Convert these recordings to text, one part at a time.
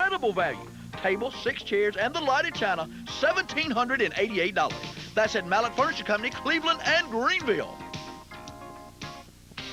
incredible value. Tables, 6 chairs, and the lighted china, $1,788. That's at Mallet Furniture Company, Cleveland and Greenville.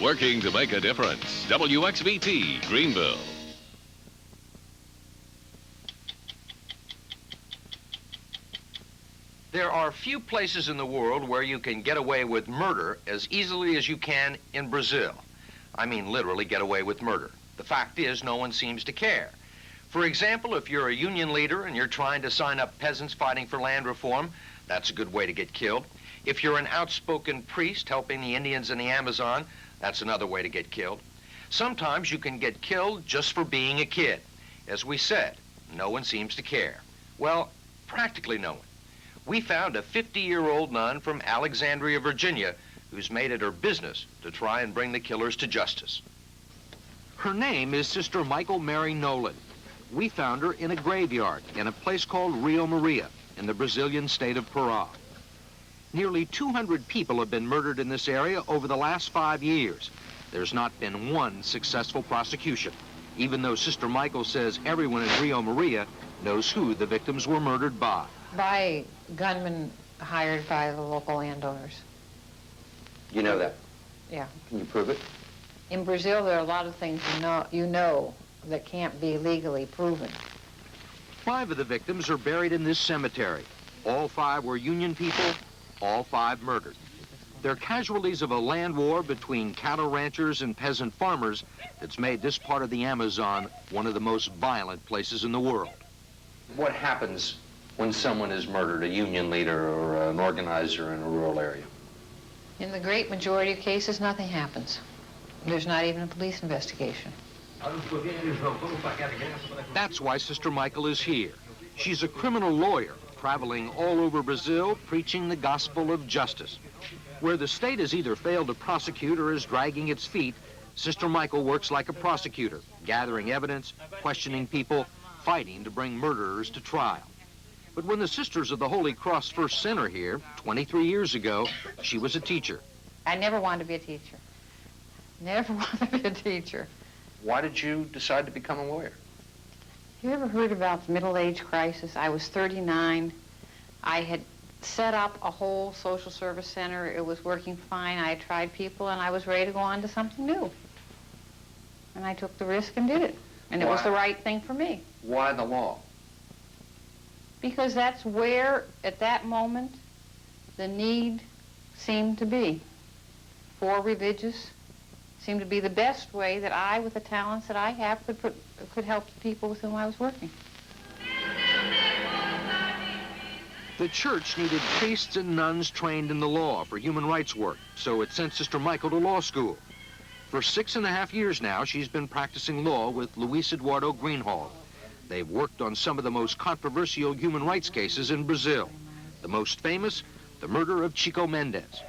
Working to make a difference. WXVT, Greenville. There are few places in the world where you can get away with murder as easily as you can in Brazil. I mean, literally get away with murder. The fact is, no one seems to care. For example, if you're a union leader and you're trying to sign up peasants fighting for land reform, that's a good way to get killed. If you're an outspoken priest helping the Indians in the Amazon, that's another way to get killed. Sometimes you can get killed just for being a kid. As we said, no one seems to care. Well, practically no one. We found a 50-year-old nun from Alexandria, Virginia, who's made it her business to try and bring the killers to justice. Her name is Sister Michael Mary Nolan. We found her in a graveyard in a place called Rio Maria in the Brazilian state of Pará. Nearly 200 people have been murdered in this area over the last 5 years. There's not been one successful prosecution, even though Sister Michael says everyone in Rio Maria knows who the victims were murdered by. By gunmen hired by the local landowners. You know that? Yeah. Can you prove it? In Brazil, there are a lot of things you know that can't be legally proven. 5 of the victims are buried in this cemetery. All 5 were Union people, all 5 murdered. They're casualties of a land war between cattle ranchers and peasant farmers that's made this part of the Amazon one of the most violent places in the world. What happens when someone is murdered, a union leader or an organizer in a rural area? In the great majority of cases, nothing happens. There's not even a police investigation. That's why Sister Michael is here. She's a criminal lawyer traveling all over Brazil preaching the gospel of justice. Where the state has either failed to prosecute or is dragging its feet, Sister Michael works like a prosecutor, gathering evidence, questioning people, fighting to bring murderers to trial. But when the Sisters of the Holy Cross first sent her here, 23 years ago, she was a teacher. I never wanted to be a teacher. Never wanted to be a teacher. Why did you decide to become a lawyer? You ever heard about the middle-age crisis? I was 39. I had set up a whole social service center. It was working fine. I had tried people, and I was ready to go on to something new. And I took the risk and did it. And it was the right thing for me. Why the law? Because that's where, at that moment, the need seemed to be. For religious seemed to be the best way that I, with the talents that I have, could help the people with whom I was working. The church needed priests and nuns trained in the law for human rights work, so it sent Sister Michael to law school. For 6.5 years now, she's been practicing law with Luis Eduardo Greenhalgh. They've worked on some of the most controversial human rights cases in Brazil. The most famous, the murder of Chico Mendes.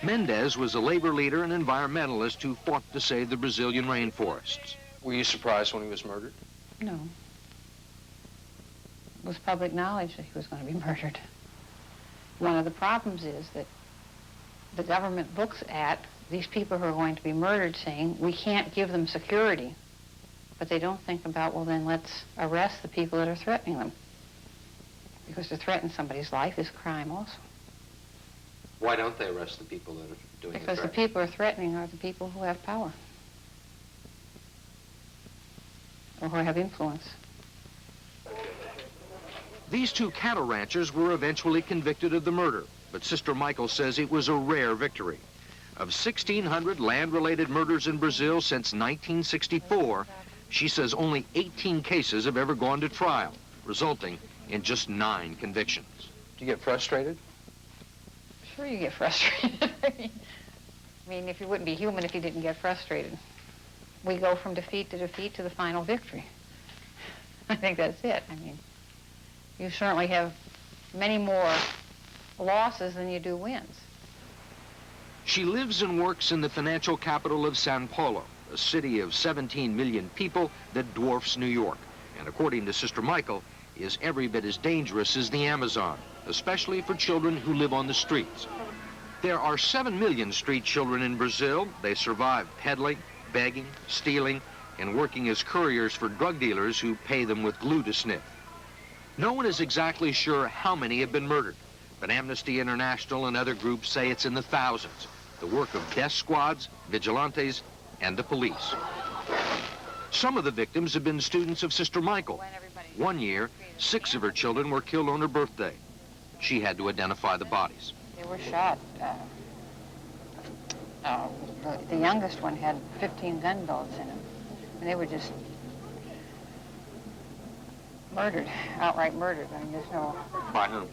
Mendes was a labor leader and environmentalist who fought to save the Brazilian rainforests. Were you surprised when he was murdered? No. It was public knowledge that he was going to be murdered. One of the problems is that the government looks at these people who are going to be murdered saying, we can't give them security. But they don't think about, well, then let's arrest the people that are threatening them. Because to threaten somebody's life is a crime also. Why don't they arrest the people that are doing Because the people who are threatening are the people who have power. Or who have influence. These 2 cattle ranchers were eventually convicted of the murder, but Sister Michael says it was a rare victory. Of 1,600 land-related murders in Brazil since 1964, she says only 18 cases have ever gone to trial, resulting in just 9 convictions. Do you get frustrated? Sure you get frustrated. I mean, if you wouldn't be human if you didn't get frustrated. We go from defeat to the final victory. I think that's it. I mean, you certainly have many more losses than you do wins. She lives and works in the financial capital of Sao Paulo, a city of 17 million people that dwarfs New York, and according to Sister Michael, is every bit as dangerous as the Amazon, especially for children who live on the streets. There are 7 million street children in Brazil. They survive peddling, begging, stealing, and working as couriers for drug dealers who pay them with glue to sniff. No one is exactly sure how many have been murdered, but Amnesty International and other groups say it's in the thousands, the work of death squads, vigilantes, and the police. Some of the victims have been students of Sister Michael. One year, 6 of her children were killed on her birthday. She had to identify the bodies. They were shot. The youngest one had 15 gun bullets in him, and they were just murdered, outright murdered. I mean, there's no... By whom?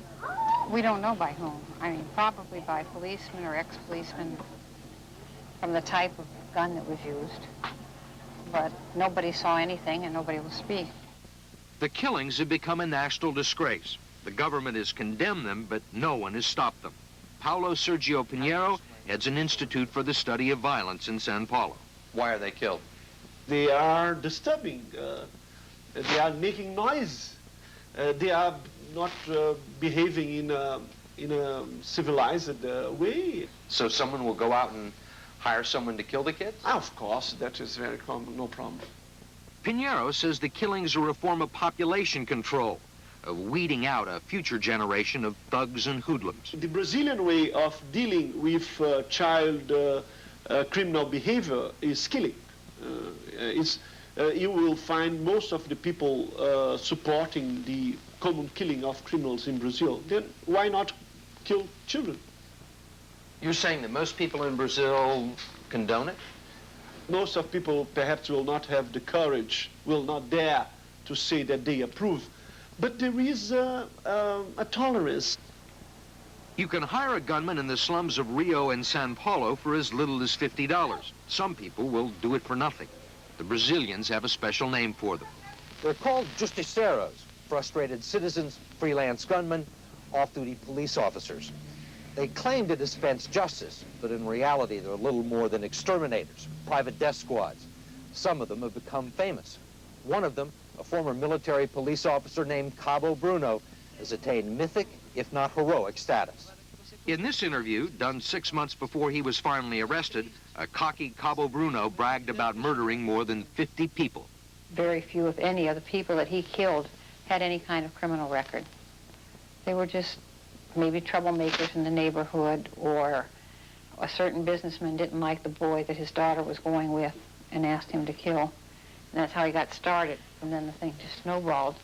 We don't know by whom. I mean, probably by policemen or ex-policemen from the type of gun that was used. But nobody saw anything and nobody will speak. The killings have become a national disgrace. The government has condemned them, but no one has stopped them. Paulo Sergio Pinheiro heads an institute for the study of violence in Sao Paulo. Why are they killed? They are disturbing. They are making noise. They are not behaving in a civilized way. So someone will go out and hire someone to kill the kids? Of course, that is very common, no problem. Pinheiro says the killings are a form of population control, of weeding out a future generation of thugs and hoodlums. The Brazilian way of dealing with child criminal behavior is killing. You will find most of the people supporting the common killing of criminals in Brazil. Then why not kill children? You're saying that most people in Brazil condone it? Most of people perhaps will not have the courage, will not dare to say that they approve. But there is a tolerance. You can hire a gunman in the slums of Rio and Sao Paulo for as little as $50. Some people will do it for nothing. The Brazilians have a special name for them. They're called justiceiros, frustrated citizens, freelance gunmen, off-duty police officers. They claim to dispense justice, but in reality they're little more than exterminators, private death squads. Some of them have become famous. One of them, a former military police officer named Cabo Bruno, has attained mythic, if not heroic, status. In this interview, done 6 months before he was finally arrested, a cocky Cabo Bruno bragged about murdering more than 50 people. Very few, if any, of the people that he killed had any kind of criminal record. They were just maybe troublemakers in the neighborhood, or a certain businessman didn't like the boy that his daughter was going with and asked him to kill. And that's how he got started. And then the thing just snowballed.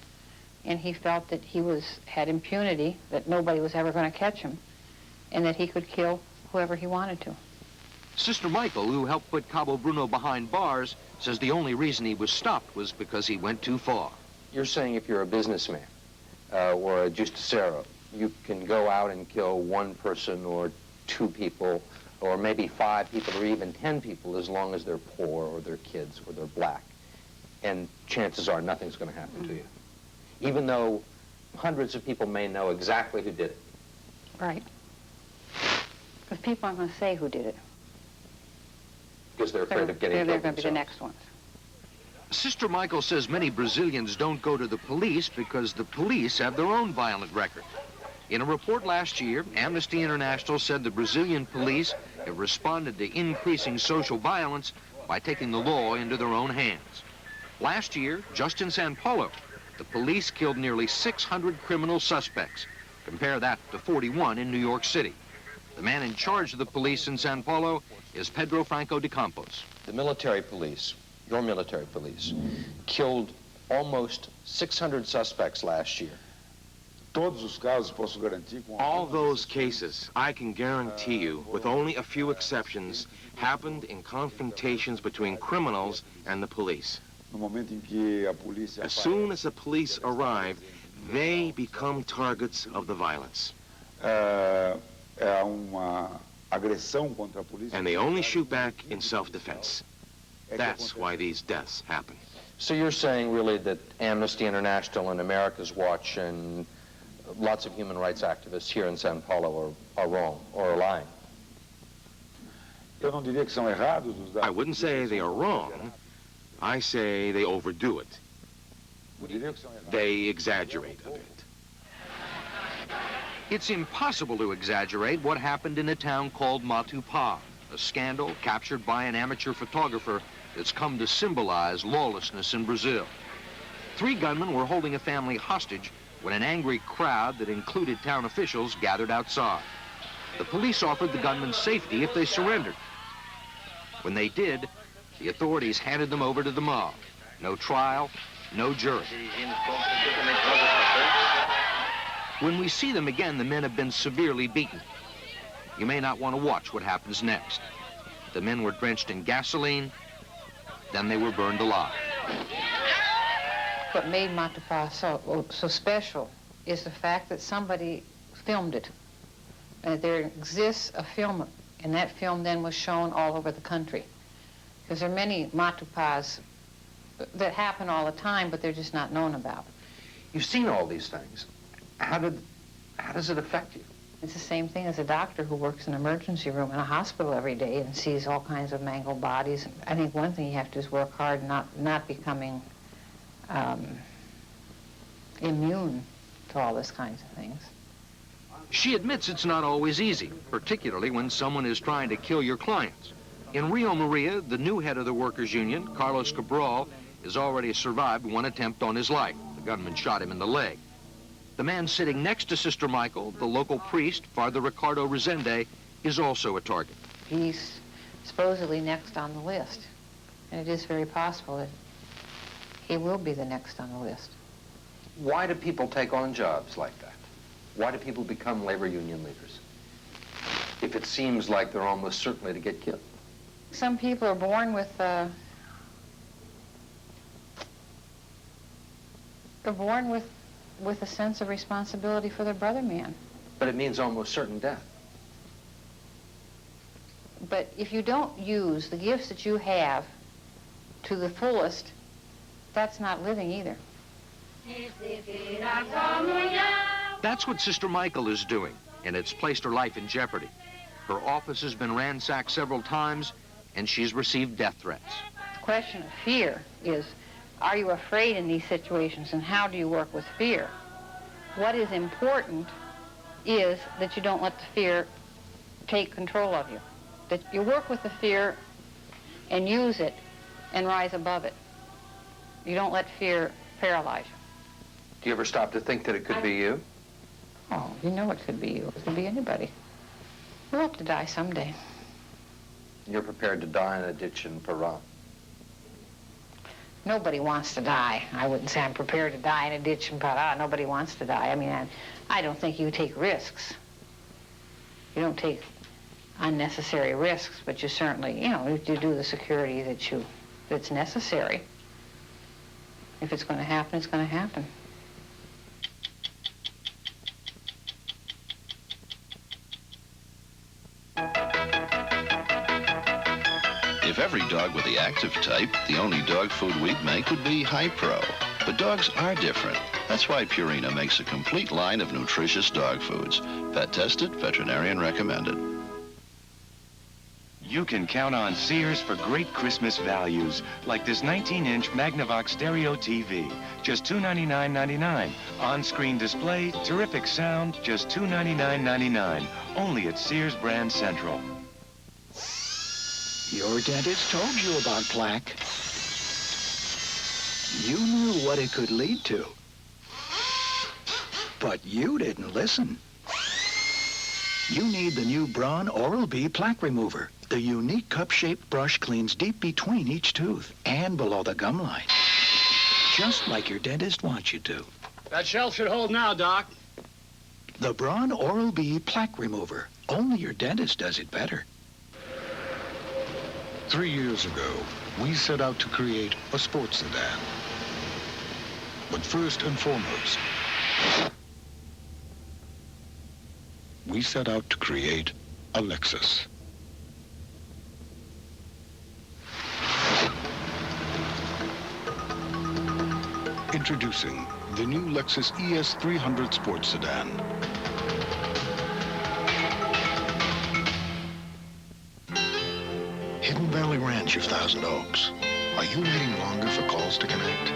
And he felt that he had impunity, that nobody was ever going to catch him, and that he could kill whoever he wanted to. Sister Michael, who helped put Cabo Bruno behind bars, says the only reason he was stopped was because he went too far. You're saying if you're a businessman or a justiciero, you can go out and kill one person or 2 people or maybe 5 people or even 10 people as long as they're poor or they're kids or they're black. And chances are nothing's going to happen to you. Even though hundreds of people may know exactly who did it. Right. Because people aren't going to say who did it. Because they're afraid of getting They're killed going to be the themselves. next ones. Sister Michael says many Brazilians don't go to the police because the police have their own violent record. In a report last year, Amnesty International said the Brazilian police have responded to increasing social violence by taking the law into their own hands. Last year, just in Sao Paulo, the police killed nearly 600 criminal suspects. Compare that to 41 in New York City. The man in charge of the police in Sao Paulo is Pedro Franco de Campos. The military police, your military police, killed almost 600 suspects last year. All those cases, I can guarantee you, with only a few exceptions, happened in confrontations between criminals and the police. As soon as the police arrive, they become targets of the violence. And they only shoot back in self-defense. That's why these deaths happen. So you're saying really that Amnesty International and America's Watch and lots of human rights activists here in Sao Paulo are wrong or are lying? I wouldn't say they are wrong. I say they overdo it. They exaggerate a bit. It's impossible to exaggerate what happened in a town called Matupá, a scandal captured by an amateur photographer that's come to symbolize lawlessness in Brazil. 3 gunmen were holding a family hostage when an angry crowd that included town officials gathered outside. The police offered the gunmen safety if they surrendered. When they did, the authorities handed them over to the mob. No trial, no jury. When we see them again, the men have been severely beaten. You may not want to watch what happens next. The men were drenched in gasoline, then they were burned alive. What made Matupá so special is the fact that somebody filmed it. There exists a film, and that film then was shown all over the country. Because there are many Matupás that happen all the time, but they're just not known about. You've seen all these things. How does it affect you? It's the same thing as a doctor who works in an emergency room in a hospital every day and sees all kinds of mangled bodies. I think one thing you have to do is work hard, not becoming immune to all this kinds of things. She admits it's not always easy, particularly when someone is trying to kill your clients. In Rio Maria, the new head of the workers' union, Carlos Cabral, has already survived one attempt on his life. The gunman shot him in the leg. The man sitting next to Sister Michael, the local priest, Father Ricardo Resende, is also a target. He's supposedly next on the list, and it is very possible that he will be the next on the list. Why do people take on jobs like that? Why do people become labor union leaders if it seems like they're almost certainly to get killed? Some people are born with a sense of responsibility for their brother man. But it means almost certain death. But if you don't use the gifts that you have to the fullest, that's not living either. That's what Sister Michael is doing, and it's placed her life in jeopardy. Her office has been ransacked several times, and she's received death threats. The question of fear is, are you afraid in these situations, and how do you work with fear? What is important is that you don't let the fear take control of you. That you work with the fear and use it and rise above it. You don't let fear paralyze you. Do you ever stop to think that it could be you? Oh, you know it could be you. It could be anybody. We'll have to die someday. You're prepared to die in a ditch in Peru. Nobody wants to die. I wouldn't say I'm prepared to die in a ditch in Pará. Nobody wants to die. I mean, I don't think you take risks. You don't take unnecessary risks, but you certainly, you do the security that's necessary. If it's going to happen, it's going to happen. If every dog were the active type, the only dog food we'd make would be High Pro. But dogs are different. That's why Purina makes a complete line of nutritious dog foods. Vet tested, veterinarian recommended. You can count on Sears for great Christmas values, like this 19-inch Magnavox stereo TV, just $299.99. On-screen display, terrific sound, just $299.99. Only at Sears Brand Central. Your dentist told you about plaque. You knew what it could lead to. But you didn't listen. You need the new Braun Oral-B Plaque Remover. The unique cup-shaped brush cleans deep between each tooth and below the gum line. Just like your dentist wants you to. That shelf should hold now, Doc. The Braun Oral-B Plaque Remover. Only your dentist does it better. 3 years ago, we set out to create a sports sedan. But first and foremost, we set out to create a Lexus. Introducing the new Lexus ES 300 Sports Sedan. Hidden Valley Ranch of Thousand Oaks. Are you waiting longer for calls to connect?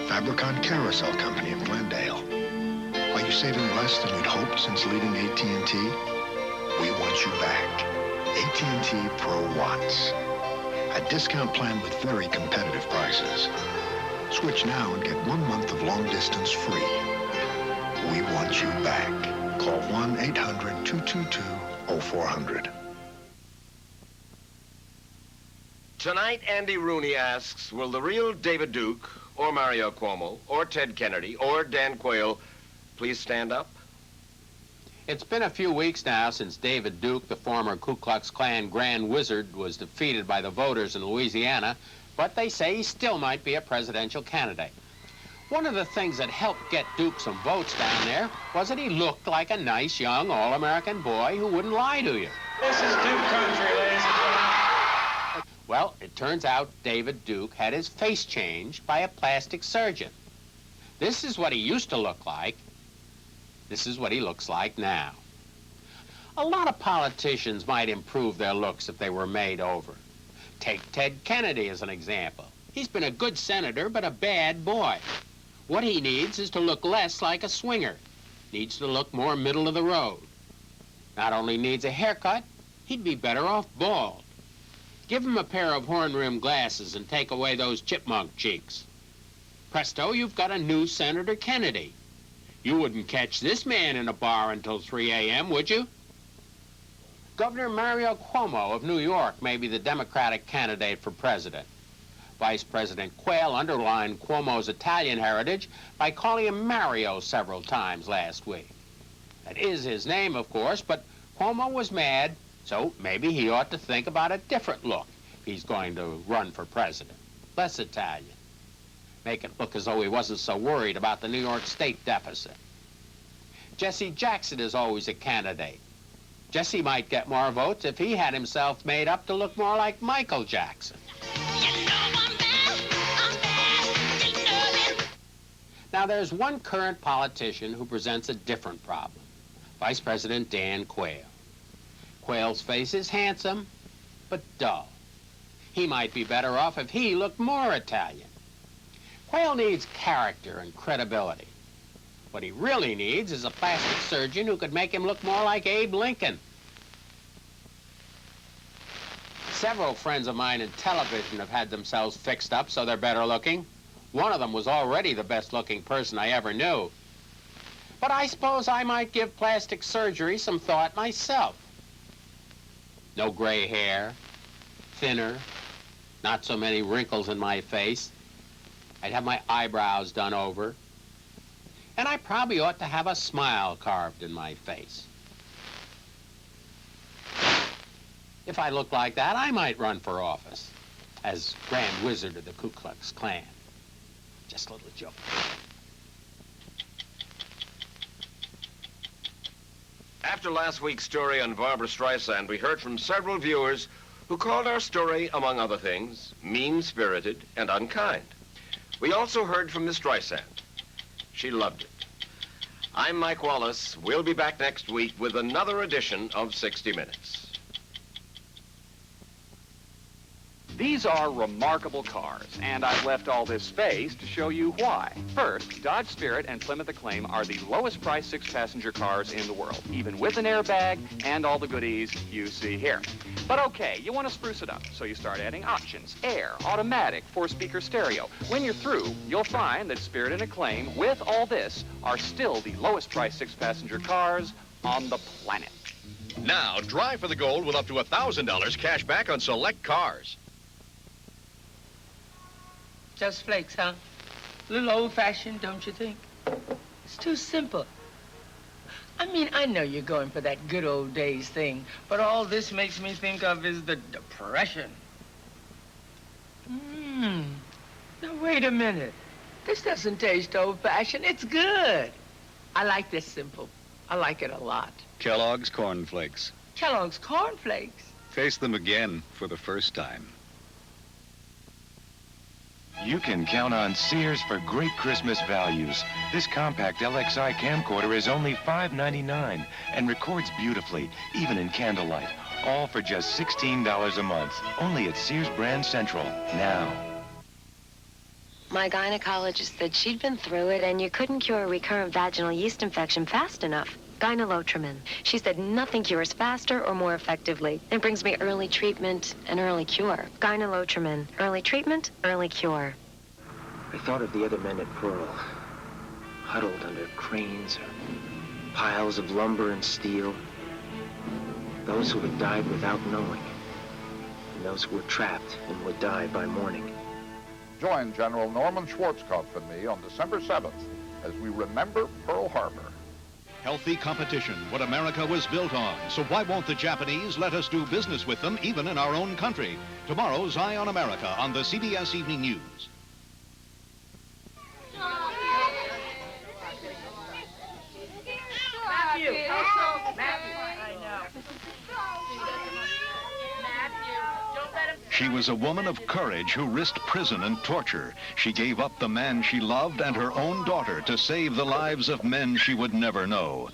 Fabricon Carousel Company of Glendale. Are you saving less than you'd hoped since leaving AT&T? We want you back. AT&T Pro Watts. A discount plan with very competitive prices. Switch now and get 1 month of long distance free. We want you back. Call 1-800-222-0400. Tonight, Andy Rooney asks, will the real David Duke, or Mario Cuomo, or Ted Kennedy, or Dan Quayle please stand up? It's been a few weeks now since David Duke, the former Ku Klux Klan Grand Wizard, was defeated by the voters in Louisiana, but they say he still might be a presidential candidate. One of the things that helped get Duke some votes down there was that he looked like a nice, young, all-American boy who wouldn't lie to you. This is Duke country, ladies and gentlemen. Well, it turns out David Duke had his face changed by a plastic surgeon. This is what he used to look like. This is what he looks like now. A lot of politicians might improve their looks if they were made over. Take Ted Kennedy as an example. He's been a good senator, but a bad boy. What he needs is to look less like a swinger. Needs to look more middle of the road. Not only needs a haircut, he'd be better off bald. Give him a pair of horn-rimmed glasses and take away those chipmunk cheeks. Presto, you've got a new Senator Kennedy. You wouldn't catch this man in a bar until 3 a.m., would you? Governor Mario Cuomo of New York may be the Democratic candidate for president. Vice President Quayle underlined Cuomo's Italian heritage by calling him Mario several times last week. That is his name, of course, but Cuomo was mad, so maybe he ought to think about a different look if he's going to run for president. Less Italian. Make it look as though he wasn't so worried about the New York State deficit. Jesse Jackson is always a candidate. Jesse might get more votes if he had himself made up to look more like Michael Jackson. Now, there's one current politician who presents a different problem. Vice President Dan Quayle. Quayle's face is handsome, but dull. He might be better off if he looked more Italian. Quayle needs character and credibility. What he really needs is a plastic surgeon who could make him look more like Abe Lincoln. Several friends of mine in television have had themselves fixed up so they're better looking. One of them was already the best looking person I ever knew. But I suppose I might give plastic surgery some thought myself. No gray hair, thinner, not so many wrinkles in my face. I'd have my eyebrows done over. And I probably ought to have a smile carved in my face. If I looked like that, I might run for office as Grand Wizard of the Ku Klux Klan. Just a little joke. After last week's story on Barbra Streisand, we heard from several viewers who called our story, among other things, mean-spirited and unkind. We also heard from Miss Streisand. She loved it. I'm Mike Wallace. We'll be back next week with another edition of 60 Minutes. These are remarkable cars, and I've left all this space to show you why. First, Dodge Spirit and Plymouth Acclaim are the lowest priced 6-passenger cars in the world, even with an airbag and all the goodies you see here. But okay, you want to spruce it up, so you start adding options: air, automatic, 4-speaker stereo. When you're through, you'll find that Spirit and Acclaim, with all this, are still the lowest priced 6-passenger cars on the planet. Now, drive for the gold with up to $1,000 cash back on select cars. Just flakes, huh? A little old-fashioned, don't you think? It's too simple. I mean, I know you're going for that good old days thing, but all this makes me think of is the Depression. Now, wait a minute. This doesn't taste old-fashioned. It's good. I like this simple. I like it a lot. Kellogg's Corn Flakes. Kellogg's Corn Flakes. Face them again for the first time. You can count on Sears for great Christmas values. This compact LXI camcorder is only $5.99 and records beautifully, even in candlelight. All for just $16 a month. Only at Sears Brand Central, now. My gynecologist said she'd been through it and you couldn't cure a recurrent vaginal yeast infection fast enough. Gynolotrimine. She said nothing cures faster or more effectively. It brings me early treatment and early cure. Gynolotrimine. Early treatment, early cure. I thought of the other men at Pearl, huddled under cranes or piles of lumber and steel. Those who had died without knowing, and those who were trapped and would die by morning. Join General Norman Schwarzkopf and me on December 7th as we remember Pearl Harbor. Healthy competition, what America was built on. So why won't the Japanese let us do business with them, even in our own country? Tomorrow's Eye on America on the CBS Evening News. She was a woman of courage who risked prison and torture. She gave up the man she loved and her own daughter to save the lives of men she would never know.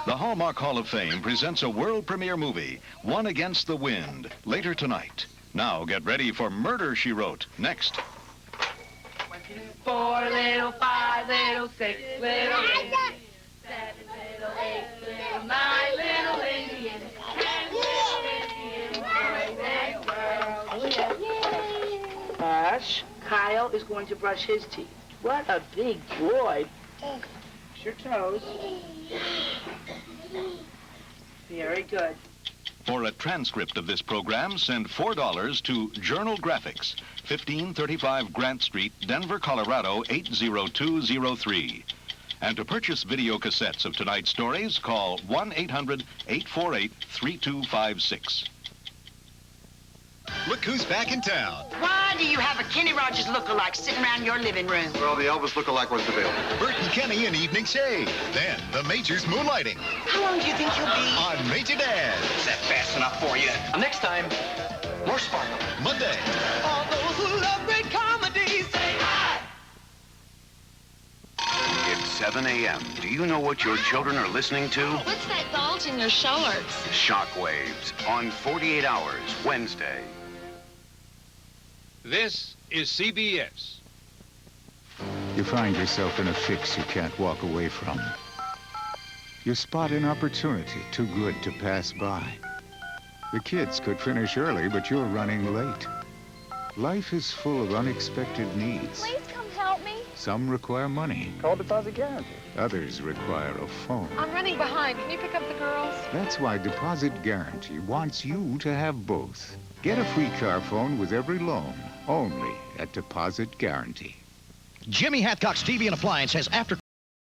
The Hallmark Hall of Fame presents a world premiere movie, One Against the Wind, later tonight. Now get ready for Murder, She Wrote, next. 4 little, 5 little, 6 little, 8, 7 little, 8 little, 9 little Indians, 10 little Indians, boys and girls. Brush. Kyle is going to brush his teeth. What a big boy. Push your toes. Very good. For a transcript of this program, send $4 to Journal Graphics, 1535 Grant Street, Denver, Colorado, 80203. And to purchase video cassettes of tonight's stories, call 1-800-848-3256. Look who's back in town. Why do you have a Kenny Rogers lookalike sitting around your living room? Well, the Elvis lookalike wasn't available. Bert and Kenny in Evening Shade. Then the Major's moonlighting. How long do you think he'll be? On Major Dad. Is that fast enough for you? Next time, more sparkle. Monday. All those who love great comedies say hi. It's 7 a.m. Do you know what your children are listening to? What's that bulge in your shorts? Shockwaves on 48 Hours, Wednesday. This is CBS. You find yourself in a fix you can't walk away from. You spot an opportunity too good to pass by. The kids could finish early, but you're running late. Life is full of unexpected needs. Please come help me. Some require money. Call Deposit Guarantee. Others require a phone. I'm running behind. Can you pick up the girls? That's why Deposit Guarantee wants you to have both. Get a free car phone with every loan, only at Deposit Guarantee. Jimmy Hathcock's TV and Appliance has after